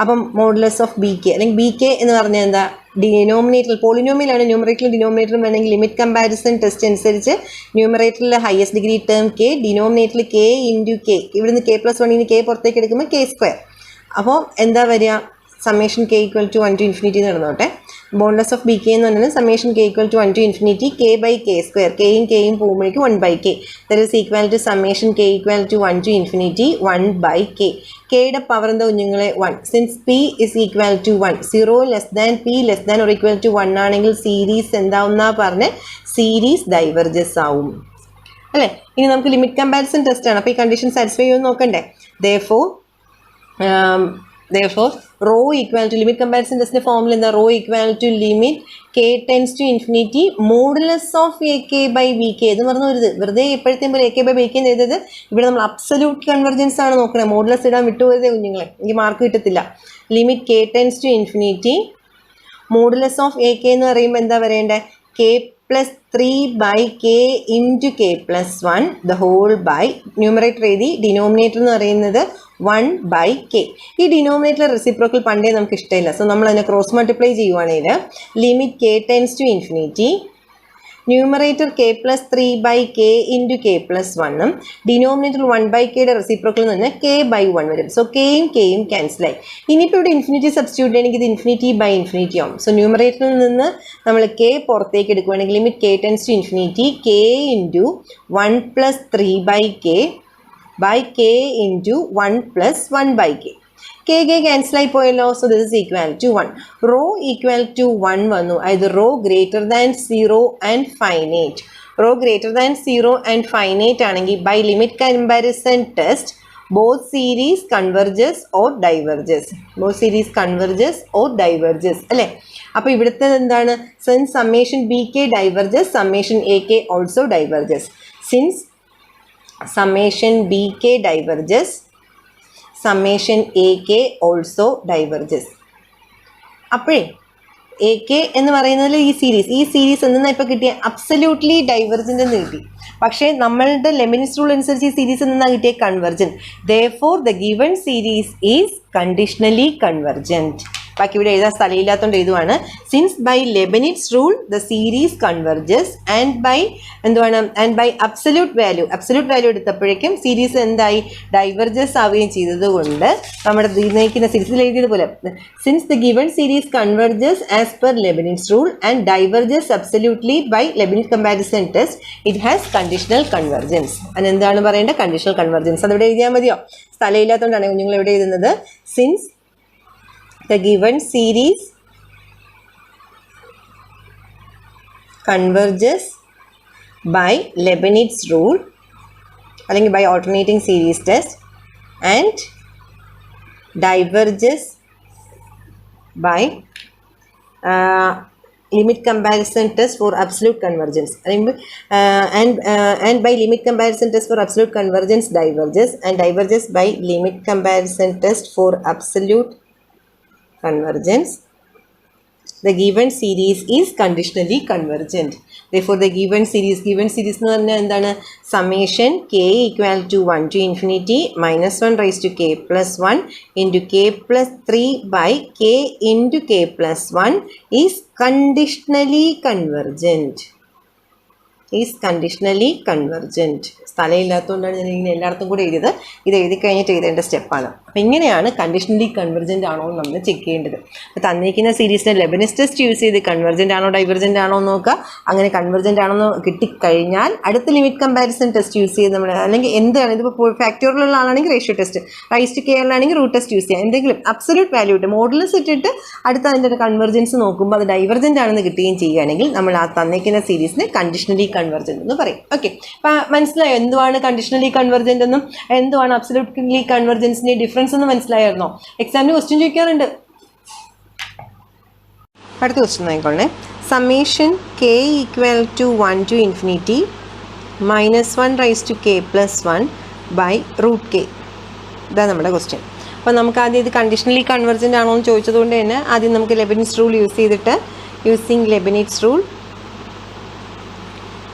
അപ്പം മോഡുലസ് ഓഫ് BK അല്ലെങ്കിൽ BK എന്ന് പറഞ്ഞാൽ എന്താ? ഡിനോമിനേറ്റർ പോളിനോമിയലാണ്, ന്യൂമറേറ്ററിലും ഡിനോമിനേറ്ററും വേണമെങ്കിൽ ലിമിറ്റ് കമ്പാരിസൺ ടെസ്റ്റ് അനുസരിച്ച് ന്യൂമറേറ്ററിൽ ഹയസ്റ്റ് ഡിഗ്രി ടേം k, ഡിനോമിനേറ്ററിൽ k ഇൻറ്റു k. ഇവിടുന്ന് k+1 k പുറത്തേക്ക് എടുക്കുമ്പോൾ k². അപ്പോൾ എന്താ വരിക? സമ്മേഷൻ k = 1 to infinity നടന്നോട്ടെ. മോഡുലസ് ഓഫ് BK എന്ന് പറഞ്ഞാൽ summation k = 1 to infinity k/k². kയും kയും പോകുമ്പോഴേക്കും 1/k. That is equal to summation k = 1 to infinity 1/k. കെയുടെ പവർ എന്താ കുഞ്ഞുങ്ങളെ? 1. Since p is equal to 1, 0 less than p less than or equal to 1 ആണെങ്കിൽ series എന്താവുന്നാ പറഞ്ഞ്? സീരീസ് ഡൈവർജസ് ആവും അല്ലേ? ഇനി നമുക്ക് ലിമിറ്റ് കമ്പാരിസൺ ടെസ്റ്റ് ആണ്. അപ്പോൾ ഈ കണ്ടീഷൻ സാറ്റിസ്ഫൈ ചെയ്യുമെന്ന് നോക്കണ്ടേ? Therefore rho equal to limit comparison test formula എന്താ? rho equal to limit k tends to infinity modulus of AK/BK എന്ന് പറഞ്ഞത് വെറുതെ എപ്പോഴത്തേയും പോലെ AK/BK എന്ന് എഴുതരുത്. ഇവിടെ നമ്മൾ അബ്സല്യൂട്ട് കൺവെർജൻസ് ആണ് നോക്കണേ. മോഡുലസ് ഇടാൻ വിട്ടുപോയതേ കുഞ്ഞുങ്ങളെ, എനിക്ക് മാർക്ക് കിട്ടത്തില്ല. Limit k tends to infinity modulus of AK എന്ന് പറയുമ്പോൾ എന്താ വരേണ്ടത്? k+3/k into k+1 the whole by numerator എഴുതി, ഡിനോമിനേറ്റർ എന്ന് പറയുന്നത് 1/k. ഈ ഡിനോമിനേറ്റർ റെസിപ്രോക്കൽ പണ്ടേ നമുക്ക് ഇഷ്ടമില്ല. സോ നമ്മൾ അതിനെ ക്രോസ് മൾട്ടിപ്ലൈ ചെയ്യുവാണെങ്കിൽ limit k tends to infinity numerator k+3/k into k+1 denominator 1/kയുടെ റെസിപ്രോക്കൽ നിന്ന് k/1 വരും. സോ kയും kയും ക്യാൻസലായി. ഇനിയിപ്പോൾ ഇവിടെ ഇൻഫിനിറ്റി സബ്സ്റ്റിറ്റ്യൂട്ട് ചെയ്യണമെങ്കിൽ ഇത് ഇൻഫിനിറ്റി/ഇൻഫിനിറ്റി ആവും. സോ ന്യൂമറേറ്ററിൽ നിന്ന് നമ്മൾ k പുറത്തേക്ക് എടുക്കുകയാണെങ്കിൽ limit k tends to infinity k into 1+3/k by k into 1 plus 1/k. k cancel ആയി പോയല്ലോ. So this is equal to 1. Rho equal to 1 വന്നു. അതായത് rho greater than 0 and finite. Rho greater than 0 and finite ആണെങ്കിൽ by limit comparison test both series converges or diverges. അല്ലേ? അപ്പോൾ ഇവിടുത്തെ എന്താണ്? Since summation BK diverges, summation AK also diverges. Since summation BK diverges, summation AK also diverges. അപ്പോഴേ AK എന്ന് പറയുന്നതിൽ ഈ series എന്തെന്നാ ഇപ്പോൾ കിട്ടിയ? അബ്സല്യൂട്ട്ലി ഡൈവർജൻ്റ് എന്ന് കിട്ടി. പക്ഷേ നമ്മളുടെ ലെബനിസ് റൂൾ അനുസരിച്ച് ഈ സീരീസ് എന്തെന്നാ കിട്ടിയ? Convergent. Therefore the given series is conditionally convergent. ബാക്കി ഇവിടെ എഴുതാൻ സ്ഥലമില്ലാത്തതുകൊണ്ട് എഴുതുവാണ്. Since by Leibniz rule the series converges and by absolute value എടുത്തപ്പോഴേക്കും സീരീസ് എന്തായി? ഡൈവർജസ് ആവുകയും ചെയ്തതുകൊണ്ട് നമ്മുടെ നയിക്കുന്ന സീരീസിൽ എഴുതിയതുപോലെ since the given series converges as per Leibniz rule and diverges absolutely by Leibniz comparison test it has conditional convergence. അതിനെന്താണ് പറയേണ്ടത്? Conditional convergence. അതിവിടെ എഴുതിയാൽ മതിയോ? സ്ഥലമില്ലാത്തതുകൊണ്ടാണ് കുഞ്ഞുങ്ങൾ ഇവിടെ എഴുതുന്നത്. സിൻസ് the given series converges by Leibniz rule അല്ലെങ്കിൽ by alternating series test and diverges by limit comparison test for absolute convergence and by limit comparison test for absolute convergence diverges and diverges by limit comparison test for absolute convergence The given series is conditionally convergent. Therefore, the given series എന്ന് പറഞ്ഞാൽ എന്താണ്? Summation k equal to 1 to infinity minus 1 raised to k plus 1 into k plus 3 by k into k plus 1 is conditionally convergent. Is conditionally convergent. സ്ഥലമില്ലാത്തതുകൊണ്ടാണ് ഞാൻ ഇങ്ങനെ എല്ലായിടത്തും കൂടെ എഴുതിയത്. ഇത് എഴുതി കഴിഞ്ഞിട്ട് എഴുതേണ്ട സ്റ്റെപ്പാണ്. അപ്പോൾ ഇങ്ങനെയാണ് കണ്ടീഷണലി കൺവെർജൻ്റ് ആണോ എന്ന് നമ്മൾ ചെക്ക് ചെയ്യേണ്ടത്. അപ്പോൾ തന്നിരിക്കുന്ന സീരീസിനെ ലെബനിസ് ടെസ്റ്റ് യൂസ് ചെയ്ത് കൺവെർജൻ്റ് ആണോ ഡൈവർജൻ്റ് ആണോ എന്ന് നോക്കുക. അങ്ങനെ കൺവെർജൻ്റ് ആണെന്ന് കിട്ടിക്കഴിഞ്ഞാൽ അടുത്ത ലിമിറ്റ് കമ്പാരിസൺ ടെസ്റ്റ് യൂസ് ചെയ്ത് നമ്മൾ, അല്ലെങ്കിൽ എന്താണ് ഇതിപ്പോൾ ഫാക്ടോറിയലുള്ള ആളാണെങ്കിൽ ratio test, raise to k ആണെങ്കിൽ റൂട്ട് ടെസ്റ്റ് യൂസ് ചെയ്യാം. എന്തെങ്കിലും അബ്സല്യൂട്ട് വാല്യൂ ഇട്ട് മോഡുലസ് ഇട്ടിട്ട് അടുത്ത അതിൻ്റെ കൺവെർജൻസ് നോക്കുമ്പോൾ അത് ഡൈവർജൻ്റ് ആണെന്ന് കിട്ടുകയും ചെയ്യുകയാണെങ്കിൽ നമ്മൾ ആ തന്നിരിക്കുന്ന സീരീസിനെ കണ്ടീഷണലി കൺവെർജൻ്റ് എന്ന് പറയും. ഓക്കെ, അപ്പോൾ മനസ്സിലായോ എന്തുവാണ് കണ്ടീഷണലി കൺവെർജൻ്റ് എന്നും എന്തുവാണ് അബ്സല്യൂട്ട്ലി കൺവെർജൻസിൻ്റെ ഡിഫറൻസ് എന്ന് മനസ്സിലായിരുന്നോ? എക്സാമിന് ക്വസ്റ്റ്യൻ ചോദിക്കാറുണ്ട്. അടുത്ത ക്വസ്റ്റ്യൻ നോക്കിക്കോളേ. Summation k equal to 1 to infinity minus 1 raised to k plus 1 by root k. ഇതാണ് നമ്മുടെ ക്വസ്റ്റ്യൻ. അപ്പോൾ നമുക്ക് ആദ്യം ഇത് കണ്ടീഷണലി കൺവെർജൻ്റ് ആണോ എന്ന് ചോദിച്ചതുകൊണ്ട് തന്നെ ആദ്യം നമുക്ക് ലെബനിറ്റ്സ് റൂൾ യൂസ് ചെയ്തിട്ട് യൂസിങ് ലെബനിറ്റ്സ് റൂൾ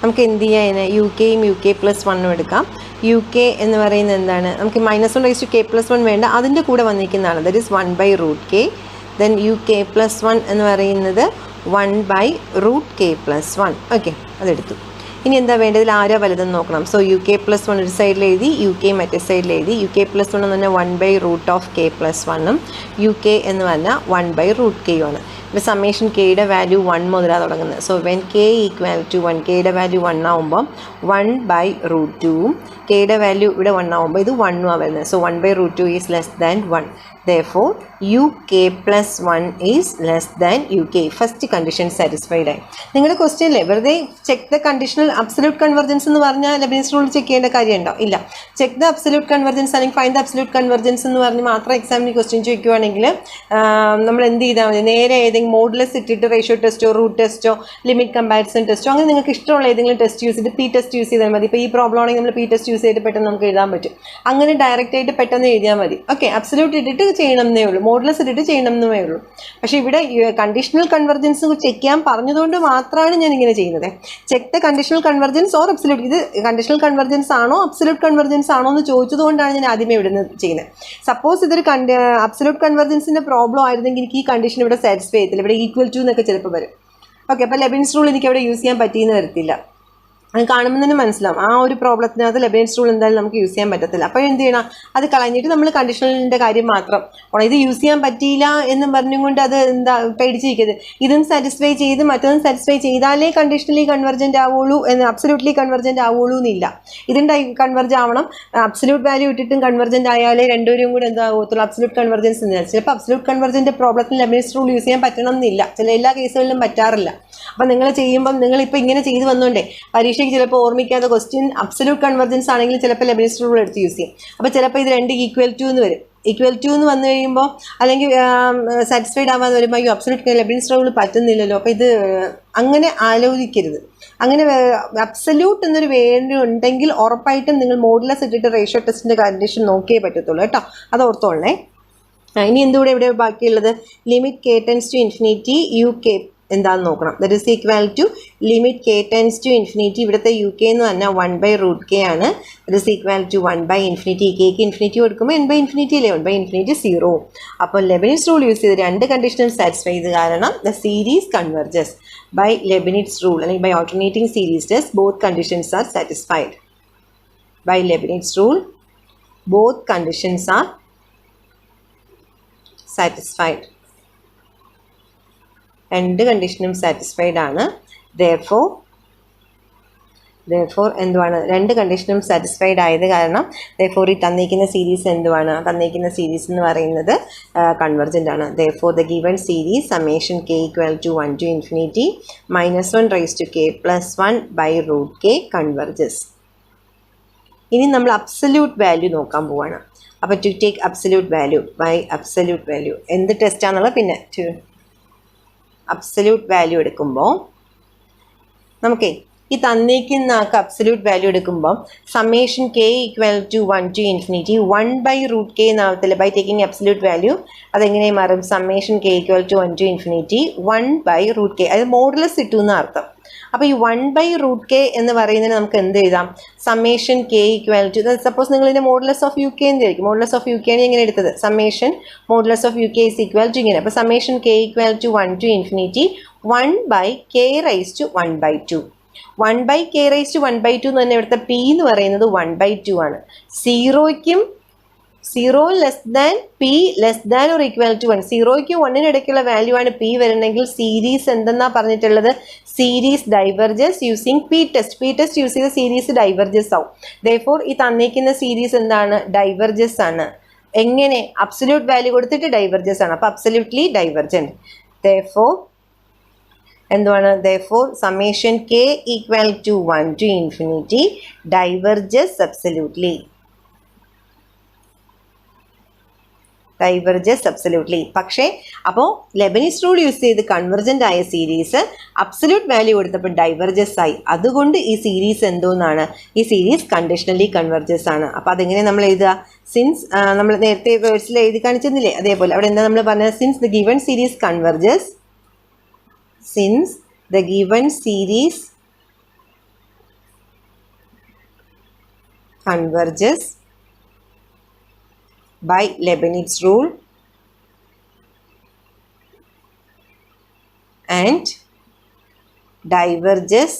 നമുക്ക് എന്ത് ചെയ്യാൻ യു കെയും യു കെ പ്ലസ് 1 എടുക്കാം. യു കെ എന്ന് പറയുന്നത് എന്താണ്? നമുക്ക് -1 raised to k plus 1 വേണ്ട, അതിൻ്റെ കൂടെ വന്നിരിക്കുന്നതാണ്. That is 1 by root k. Then u k plus 1 എന്ന് പറയുന്നത് 1 by root k plus 1. Okay, അതെടുത്തു. ഇനി എന്താ വേണ്ടതിൽ ആരാ വലുതെന്ന് നോക്കണം. സോ യു കെ പ്ലസ് 1 ഒരു സൈഡിൽ എഴുതി, യു കെ മറ്റേ സൈഡിൽ എഴുതി. യു കെ പ്ലസ് 1 എന്ന് പറഞ്ഞാൽ 1 by root of k plus 1ഉം യു കെ എന്ന് പറഞ്ഞാൽ 1 by root k ആണ്. ഇപ്പോൾ സമ്മേഷൻ കെയുടെ വാല്യൂ 1 മുതലാണ് തുടങ്ങുന്നത്. So when k equal to 1, കെയുടെ വാല്യൂ 1 ആകുമ്പോൾ 1 by root 2ഉം കെയുടെ വാല്യൂ ഇവിടെ 1 ആകുമ്പോൾ ഇത് 1ഉം ആണ് വരുന്നത്. So 1 by root 2 is less than 1. Therefore, uk plus 1 is less than uk. First condition satisfied ആയി. നിങ്ങളുടെ ക്വസ്റ്റ്യനിലെ വെറുതെ check the conditional absolute convergence എന്ന് പറഞ്ഞാൽ ലെബനിസ് റൂൾ ചെക്ക് ചെയ്യേണ്ട കാര്യമുണ്ടോ? ഇല്ല. ചെക്ക് ദ അബ്സല്യൂട്ട് കൺവെർജൻസ് അല്ലെങ്കിൽ ഫൈൻഡ് ദ അബ്സല്യൂട്ട് കൺവെർജൻസ് എന്ന് പറഞ്ഞ് മാത്രം എക്സാമിന് ക്വസ്റ്റ്യൻ ചോദിക്കുകയാണെങ്കിൽ നമ്മൾ എന്ത് ചെയ്താൽ മതി? നേരെ ഏതെങ്കിലും മോഡുലസ് ഇട്ടിട്ട് റേഷ്യോ ടെസ്റ്റോ റൂട്ട് ടെസ്റ്റോ ലിമിറ്റ് കമ്പാരിസൺ ടെസ്റ്റോ അങ്ങനെ നിങ്ങൾക്ക് ഇഷ്ടമുള്ള ഏതെങ്കിലും ടെസ്റ്റ് യൂസ് ചെയ്ത് പി ടെസ്റ്റ് യൂസ് ചെയ്താൽ മതി. ഇപ്പോൾ ഈ പ്രോബ്ലം ആണെങ്കിൽ നമ്മൾ പി ടെസ്റ്റ് യൂസ് ചെയ്തിട്ട് പെട്ടെന്ന് നമുക്ക് എഴുതാൻ പറ്റും. അങ്ങനെ ഡയറക്റ്റ് ആയിട്ട് പെട്ടെന്ന് എഴുതിയാൽ മതി. ഓക്കെ, അബ്സല്യൂട്ട് ഇട്ടിട്ട് ചെയ്യണമെന്നേ ഉള്ളൂ, മോഡുലസ് ഇട്ടിട്ട് ചെയ്യണമെന്നേ ഉള്ളൂ. പക്ഷേ ഇവിടെ കണ്ടീഷണൽ കൺവെർജൻസ് ചെക്ക് ചെയ്യാൻ പറഞ്ഞതുകൊണ്ട് മാത്രമാണ് ഞാൻ ഇങ്ങനെ ചെയ്യുന്നത്. Check the conditional convergence or absolute. ഇത് കണ്ടീഷണൽ കൺവെർജൻസ് ആണോ അബ്സല്യൂട്ട് കൺവെർജൻസ് ആണോ എന്ന് ചോദിച്ചതുകൊണ്ടാണ് ഞാൻ ആദ്യമേ ഇവിടെ നിന്ന് ചെയ്യുന്നത്. സപ്പോസ് ഇതൊരു അബ്സല്യൂട്ട് കൺവെർജൻസിൻ്റെ പ്രോബ്ലം ആയിരുന്നെങ്കിൽ എനിക്ക് ഈ കണ്ടീഷൻ ഇവിടെ സാറ്റിസ്ഫൈ ചെയ്യത്തില്ല. ഇവിടെ ഈക്വൽ ടു എന്നൊക്കെ ചിലപ്പോൾ വരും. ഓക്കെ, അപ്പോൾ ലെബനിസ് റൂൾ എനിക്ക് അവിടെ യൂസ് ചെയ്യാൻ പറ്റിയെന്ന് വരത്തില്ല. അത് കാണുമ്പോൾ തന്നെ മനസ്സിലാവും ആ ഒരു പ്രോബ്ലത്തിനകത്ത് ലെബനിസ് റൂൾ എന്തായാലും നമുക്ക് യൂസ് ചെയ്യാൻ പറ്റത്തില്ല. അപ്പോൾ എന്ത് ചെയ്യണം? അത് കളഞ്ഞിട്ട് നമ്മൾ കണ്ടീഷണലിൻ്റെ കാര്യം മാത്രം ഇത് യൂസ് ചെയ്യാൻ പറ്റിയില്ല എന്നും പറഞ്ഞുകൊണ്ട് അത് എന്താ പേടിച്ചിരിക്കരുത്. ഇതും സാറ്റിസ്ഫൈ ചെയ്ത് മറ്റൊന്നും സാറ്റിസ്ഫൈ ചെയ്താലേ കണ്ടീഷണലി കൺവെർജൻ്റ് ആവുള്ളൂ എന്ന് അബ്സല്യൂട്ട്ലി കൺവെർജൻ്റ് ആവുള്ളൂ എന്നില്ല. ഇതും കൺവെർജ് ആവണം. അബ്സല്യൂട്ട് വാല്യൂ ഇട്ടിട്ടും കൺവെർജൻ്റ് ആയാലേ രണ്ടുപേരും കൂടെ എന്താ ആകത്തുള്ളൂ അബ്സല്യൂട്ട് കൺവെർജൻസ് എന്നില്ല. ചിലപ്പോൾ അബ്സല്യൂട്ട് കൺവെർജൻ്റെ പ്രോബ്ലത്തിന് ലെബനിസ് റൂൾ യൂസ് ചെയ്യാൻ പറ്റണം എന്നില്ല. എല്ലാ കേസുകളിലും പറ്റാറില്ല. അപ്പോൾ നിങ്ങൾ ചെയ്യുമ്പം നിങ്ങളിപ്പോൾ ഇങ്ങനെ ചെയ്ത് വന്നുകൊണ്ടേ പരീക്ഷ ചിലപ്പോൾ ഓർമ്മിക്കാത്ത ക്വസ്റ്റ്യൻ അബ്സല്യൂട്ട് കൺവെർജൻസ് ആണെങ്കിൽ ചിലപ്പോൾ ലെബനിസ് റൂൾ എടുത്ത് യൂസ് ചെയ്യും. അപ്പോൾ ചിലപ്പോൾ ഇത് രണ്ട് ഈക്വൽ ടു എന്ന് വരും. ഈക്വൽ ടു എന്ന് വന്നു കഴിയുമ്പോൾ അല്ലെങ്കിൽ സാറ്റിസ്ഫൈഡ് ആവാതെ വരുമ്പോൾ ഈ അബ്സല്യൂട്ട് ലെബനിസ് റൂൾ പറ്റുന്നില്ലല്ലോ. അപ്പോൾ ഇത് അങ്ങനെ ആലോചിക്കരുത്. അങ്ങനെ അബ്സല്യൂട്ട് എന്നൊരു വേണ്ടി ഉണ്ടെങ്കിൽ ഉറപ്പായിട്ടും നിങ്ങൾ മോഡുലസ് ഇട്ടിട്ട് റേഷ്യോ ടെസ്റ്റിൻ്റെ കണ്ടീഷൻ നോക്കിയേ പറ്റത്തുള്ളൂ കേട്ടോ. അത് ഓർത്തോളണേ. ഇനി എന്തുകൂടെ ഇവിടെ ബാക്കിയുള്ളത്? Limit k tends to infinity u k എന്താണെന്ന് നോക്കണം. That is equal to limit k tends to infinity. ഇവിടുത്തെ യു കെ എന്ന് പറഞ്ഞാൽ 1 by root k ആണ്. That is equal to 1 by infinity. കെക്ക് ഇൻഫിനിറ്റി കൊടുക്കുമ്പോൾ n by infinity അല്ലേ? 1 by infinity 0. അപ്പോൾ ലെബനിറ്റ്സ് റൂൾ യൂസ് ചെയ്ത് രണ്ട് കണ്ടീഷനും സാറ്റിസ്ഫൈ ചെയ്ത് കാരണം the series converges by Leibniz rule അല്ലെങ്കിൽ by alternating series test both conditions are satisfied. By Leibniz rule both conditions are satisfied. രണ്ട് കണ്ടീഷനും സാറ്റിസ്ഫൈഡ് ആണ്. therefore എന്തുവാണ്? രണ്ട് കണ്ടീഷനും സാറ്റിസ്ഫൈഡ് ആയത് കാരണം therefore ഈ തന്നിരിക്കുന്ന സീരീസ് എന്തുവാണ്? തന്നിരിക്കുന്ന സീരീസ് എന്ന് പറയുന്നത് കൺവെർജൻ്റ് ആണ്. therefore the given series summation k equal to 1 to infinity minus 1 raised to k plus 1 by root k converges. ഇനി നമ്മൾ അബ്സല്യൂട്ട് വാല്യൂ നോക്കാൻ പോവാണ്. അപ്പോൾ to take absolute value by absolute value എന്ത് ടെസ്റ്റാണെന്നുള്ളത് പിന്നെ അബ്സല്യൂട്ട് വാല്യൂ എടുക്കുമ്പോൾ നമുക്ക് ഈ തന്നേക്കുന്ന ആൾക്ക് അബ്സല്യൂട്ട് വാല്യൂ എടുക്കുമ്പോൾ summation k equal to 1 to infinity 1/√k എന്നാവത്തില്ല ബൈ ടേക്കിംഗ് അബ്സല്യൂട്ട് വാല്യൂ. അതെങ്ങനെ മാറും? Summation k equal to 1 to infinity 1/√k, അത് മോഡുലസ് കിട്ടുമെന്ന അർത്ഥം. അപ്പോൾ ഈ 1/√k എന്ന് പറയുന്നതിന് നമുക്ക് എന്ത് എഴുതാം? Summation k equal to, suppose നിങ്ങൾ ഇതിൻ്റെ മോഡുലസ് ഓഫ് യു കെ എന്ന് ആയിരിക്കും. മോഡുലസ് ഓഫ് യു കെ ആണ് ഇങ്ങനെ എടുത്തത്. Summation modulus of u k is equal to ഇങ്ങനെ. അപ്പോൾ summation k equal to 1 to infinity 1/k⁻². 1/k⁻² എന്ന് തന്നെ ഇവിടുത്തെ പി എന്ന് പറയുന്നത് 1/2 ആണ്. 0 less than P less than or equal to 1. 0ക്കും 1നും ഇടയ്ക്കുള്ള വാല്യൂ ആണ് പി വരുന്നെങ്കിൽ സീരീസ് എന്തെന്നാ പറഞ്ഞിട്ടുള്ളത്? Series diverges using P test. P test use ചെയ്ത സീരീസ് ഡൈവർജസ് ആവും. ദെയർഫോർ ഈ തന്നിരിക്കുന്ന സീരീസ് എന്താണ്? ഡൈവർജസ് ആണ്. എങ്ങനെ? അബ്സല്യൂട്ട് വാല്യൂ കൊടുത്തിട്ട് ഡൈവർജസ് ആണ്. അപ്പോൾ അബ്സല്യൂട്ട്ലി ഡൈവർജന്റ്. ദെയർഫോർ എന്താണ്? Therefore summation k equal to 1 to infinity diverges absolutely. Diverges absolutely. പക്ഷേ അപ്പോൾ ലെബനീസ് റൂൾ യൂസ് ചെയ്ത് കൺവെർജൻ്റ് ആയ സീരീസ് അബ്സല്യൂട്ട് വാല്യൂ കൊടുത്തപ്പോൾ ഡൈവർജസ് ആയി. അതുകൊണ്ട് ഈ സീരീസ് എന്തോന്നാണ്? ഈ സീരീസ് കണ്ടീഷണലി കൺവെർജസ് ആണ്. അപ്പോൾ അതെങ്ങനെ നമ്മൾ എഴുതുക? സിൻസ് നമ്മൾ നേരത്തെ വേർഡ്സിൽ എഴുതി കാണിച്ചിരുന്നില്ലേ, അതേപോലെ അവിടെ എന്താ നമ്മൾ പറഞ്ഞത്? Since the given series converges, since the given series converges by Leibniz rule and diverges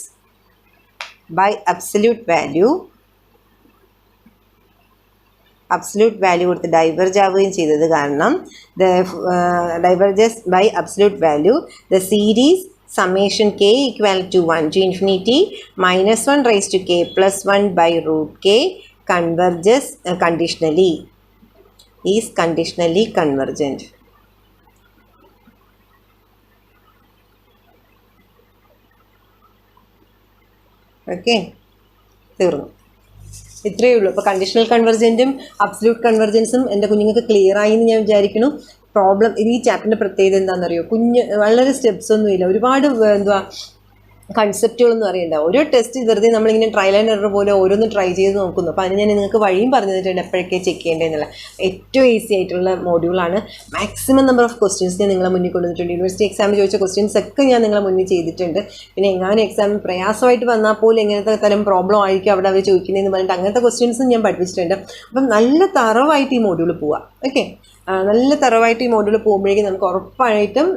by absolute value. absolute value കൊടുത്ത് ഡൈവർജ് ആവുകയും ചെയ്തത് കാരണം diverges by absolute value the series summation k equal to 1 to infinity -1 raised to k plus 1/√k converges conditionally, is conditionally convergent. Okay, തീർന്നു. ഇത്രയേ ഉള്ളൂ. അപ്പോൾ conditional കൺവെർജൻറ്റും absolute കൺവെർജൻസും എൻ്റെ കുഞ്ഞുങ്ങൾക്ക് ക്ലിയർ ആയി എന്ന് ഞാൻ വിചാരിക്കുന്നു. പ്രോബ്ലം ഈ ചാപ്റ്ററിൻ്റെ പ്രത്യേകത എന്താണെന്നറിയോ? വളരെ സ്റ്റെപ്സ് ഒന്നുമില്ല, ഒരുപാട് കൺസെപ്റ്റുകളൊന്നും അറിയണ്ട. ഓരോ ടെസ്റ്റ് വെറുതെ നമ്മളിങ്ങനെ ട്രയൽ ആൻഡ് എറർ പോലെ ഓരോന്ന് ട്രൈ ചെയ്ത് നോക്കുന്നു. അപ്പോൾ അതിന് ഞാൻ നിങ്ങൾക്ക് വഴിയും പറഞ്ഞു തന്നിട്ടുണ്ട് എപ്പോഴൊക്കെ ചെക്ക് ചെയ്യേണ്ടതെന്നുള്ള. ഏറ്റവും ഈസി ആയിട്ടുള്ള മോഡ്യൂളാണ്. മാക്സിമം നമ്പർ ഓഫ് ക്വസ്റ്റ്യൻസ് ഞാൻ നിങ്ങളെ മുന്നിൽ കൊണ്ടുവന്നിട്ടുണ്ട്. യൂണിവേഴ്സിറ്റി എക്സാമിന് ചോദിച്ച ക്വസ്റ്റ്യൻസ് ഒക്കെ ഞാൻ നിങ്ങളെ മുന്നിൽ ചെയ്തിട്ടുണ്ട്. പിന്നെ എങ്ങാനും എക്സാമിന് പ്രയാസമായിട്ട് വന്നാൽ പോലും എങ്ങനത്തെ തരം പ്രോബ്ലം ആയിരിക്കും അവിടെ അവർ ചോദിക്കുന്നതെന്ന് പറഞ്ഞിട്ട് അങ്ങനത്തെ ക്വസ്റ്റ്യൻസും ഞാൻ പഠിപ്പിച്ചിട്ടുണ്ട്. അപ്പം നല്ല തറവായിട്ട് ഈ മോഡ്യൂൾ പോവാം. ഓക്കെ, നല്ല തറവായിട്ട് ഈ മോഡ്യൂൾ പോകുമ്പോഴേക്കും നമുക്ക് ഉറപ്പായിട്ടും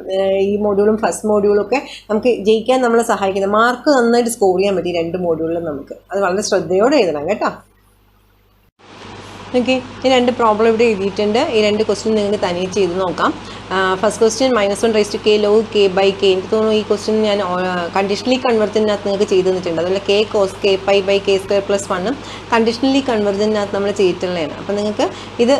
ഈ മോഡ്യൂളും ഫസ്റ്റ് മോഡ്യൂളും ഒക്കെ നമുക്ക് ജയിക്കാൻ നമ്മളെ സഹായിക്കുന്നത്. മാർക്ക് നന്നായിട്ട് സ്കോർ ചെയ്യാൻ പറ്റും ഈ രണ്ട് മോഡ്യൂളിലും നമുക്ക്. അത് വളരെ ശ്രദ്ധയോടെ എഴുതണം കേട്ടോ. ഓക്കെ, ഈ രണ്ട് പ്രോബ്ലം ഇവിടെ എഴുതിയിട്ടുണ്ട്. ഈ രണ്ട് ക്വസ്റ്റ്യൻ നിങ്ങൾക്ക് തനിയെ ചെയ്ത് നോക്കാം. First question -1 raised to k log k/k. എനിക്ക് തോന്നുന്നു ഈ ക്വസ്റ്റ്യൻ ഞാൻ കണ്ടീഷണലി കൺവെർജൻറ്റിനകത്ത് നിങ്ങൾക്ക് ചെയ്ത് തന്നിട്ടുണ്ട്. അതുപോലെ k cos k/k² + 1 കണ്ടീഷണലി കൺവെർജൻറ്റിനകത്ത് നമ്മൾ ചെയ്തിട്ടുള്ളതാണ്. അപ്പോൾ നിങ്ങൾക്ക് ഇത്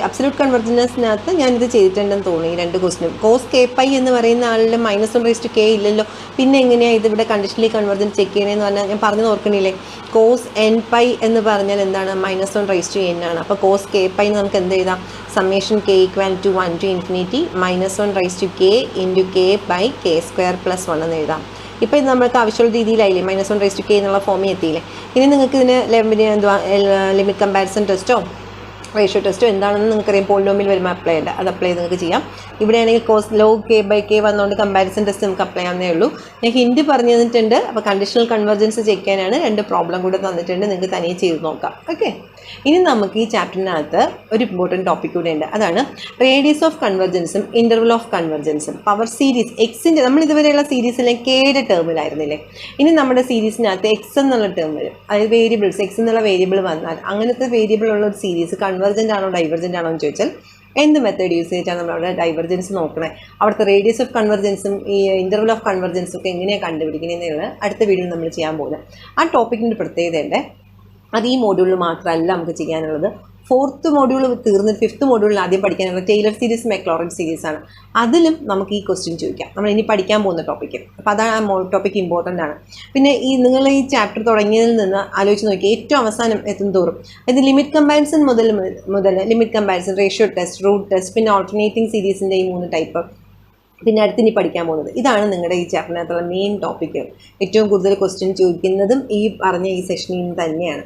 അബ്സല്യൂട്ട് കൺവെർജൻസിനകത്ത് ഞാനിത് ചെയ്തിട്ടുണ്ടെന്ന് തോന്നുന്നു. ഈ രണ്ട് ക്വസ്റ്റ്യനും cos k/, എന്ന് പറയുന്ന ആളിൽ -1 raised to k ഇല്ലല്ലോ, പിന്നെ എങ്ങനെയാണ് ഇതിവിടെ കണ്ടീഷണലി കൺവെർജൻറ്റ് ചെക്ക് ചെയ്യണമെന്ന് പറഞ്ഞാൽ ഞാൻ പറഞ്ഞത് ഓർക്കണില്ലേ? cos nπ എന്ന് പറഞ്ഞാൽ എന്താണ്? -1 raised to n ആണ്. അപ്പോൾ cos k/, നമുക്ക് എന്ത് എഴുതാം? Summation k equal to 1 to infinity -1 raised to k into k/k² + 1 എന്ന് എഴുതാം. ഇപ്പോൾ ഇത് നമ്മൾക്ക് ആവശ്യമുള്ള രീതിയിലായില്ലേ? -1 raised to k എന്നുള്ള ഫോമിൽ എത്തിയില്ലേ? ഇനി നിങ്ങൾക്ക് ഇതിന് ലിമിറ്റ് കമ്പാരിസൺ ടെസ്റ്റോ റേഷ്യോ ടെസ്റ്റോ എന്താണെന്ന് നിങ്ങൾക്കറിയാം. പോളിനോമിയൽ വരുമ്പോൾ അപ്ലൈ ചെയ്യേണ്ട, അത് അപ്ലൈ ചെയ്ത് നിങ്ങൾക്ക് ചെയ്യാം. ഇവിടെയാണെങ്കിൽ കോസ് log k/k വന്നുകൊണ്ട് കമ്പാരിസൺ ടെസ്റ്റ് നമുക്ക് അപ്ലൈ ചെയ്യാവുന്നേ ഉള്ളൂ. ഞാൻ ഹിൻഡ് പറഞ്ഞു തന്നിട്ടുണ്ട്. അപ്പോൾ കണ്ടീഷണൽ കൺവെർജൻസ് ചെക്ക് ചെയ്യാനാണ് രണ്ട് പ്രോബ്ലം കൂടെ തന്നിട്ടുണ്ട്. നിങ്ങൾക്ക് തനിയെ ചെയ്ത് നോക്കാം. ഓക്കെ, ഇനി നമുക്ക് ഈ ചാപ്റ്ററിനകത്ത് ഒരു ഇമ്പോർട്ടൻറ്റ് ടോപ്പിക് കൂടെ ഉണ്ട്. അതാണ് റേഡിയസ് ഓഫ് കൺവെർജൻസും ഇൻ്റർവൽ ഓഫ് കൺവെർജൻസും. പവർ സീരീസ് എക്സിൻ്റെ, നമ്മൾ ഇതുവരെയുള്ള സീരീസിലെ കെയുടെ ടേമിലായിരുന്നില്ലേ? ഇനി നമ്മുടെ സീരീസിനകത്ത് എക്സ് എന്നുള്ള ടേം വരും. അതായത് വേരിയബിൾസ്, എക്സ് എന്നുള്ള വേരിയബിൾ വന്നാൽ അങ്ങനത്തെ വേരിയബിൾ ഉള്ള ഒരു സീരീസ് കൺവെർജൻ്റ് ആണോ ഡൈവർജൻ്റ് ആണോ എന്ന് ചോദിച്ചാൽ എന്ത് മെത്തേഡ് യൂസ് ചെയ്തിട്ടാണ് നമ്മളവിടെ ഡൈവർജൻസ് നോക്കണേ? അവിടുത്തെ റേഡിയസ് ഓഫ് കൺവെർജൻസും ഈ ഇൻ്റർവൽ ഓഫ് കൺവെർജൻസും ഒക്കെ എങ്ങനെയാണ് കണ്ടുപിടിക്കുന്നതെന്നാണ് അടുത്ത വീഡിയോയിൽ നമ്മൾ ചെയ്യാൻ പോകുന്നത്. ആ ടോപ്പിക്കിൻ്റെ പ്രത്യേകതയുണ്ട്. അത് ഈ മോഡ്യൂളിൽ മാത്രമല്ല നമുക്ക് ചെയ്യാനുള്ളത്. 4th മോഡ്യൂൾ തീർന്നിട്ട് 5th മോഡ്യൂളിൽ ആദ്യം പഠിക്കാനുള്ള ടൈലർ സീരീസ് മെക്ലോറിൻ സീരീസാണ്. അതിലും നമുക്ക് ഈ ക്വസ്റ്റ്യൻ ചോദിക്കാം. നമ്മൾ ഇനി പഠിക്കാൻ പോകുന്ന ടോപ്പിക്ക്. അപ്പോൾ അതാണ് ആ ടോപ്പിക്ക് ഇമ്പോർട്ടൻ്റ് ആണ്. പിന്നെ നിങ്ങൾ ഈ ചാപ്റ്റർ തുടങ്ങിയതിൽ നിന്ന് ആലോചിച്ച് നോക്കി ഏറ്റവും അവസാനം എത്തും തോറും ഇത് ലിമിറ്റ് കമ്പാരിസൺ മുതൽ limit comparison, ratio test, root test, പിന്നെ ഓൾട്ടർനേറ്റിംഗ് സീരീസിൻ്റെ ഈ 3 ടൈപ്പ്, പിന്നെ അടുത്തിനി പഠിക്കാൻ പോകുന്നത് ഇതാണ് നിങ്ങളുടെ ഈ ചാപ്റ്ററിനകത്തുള്ള മെയിൻ ടോപ്പിക്ക്. ഏറ്റവും കൂടുതൽ ക്വസ്റ്റ്യൻ ചോദിക്കുന്നതും ഈ പറഞ്ഞ ഈ സെഷനിൽ നിന്ന് തന്നെയാണ്.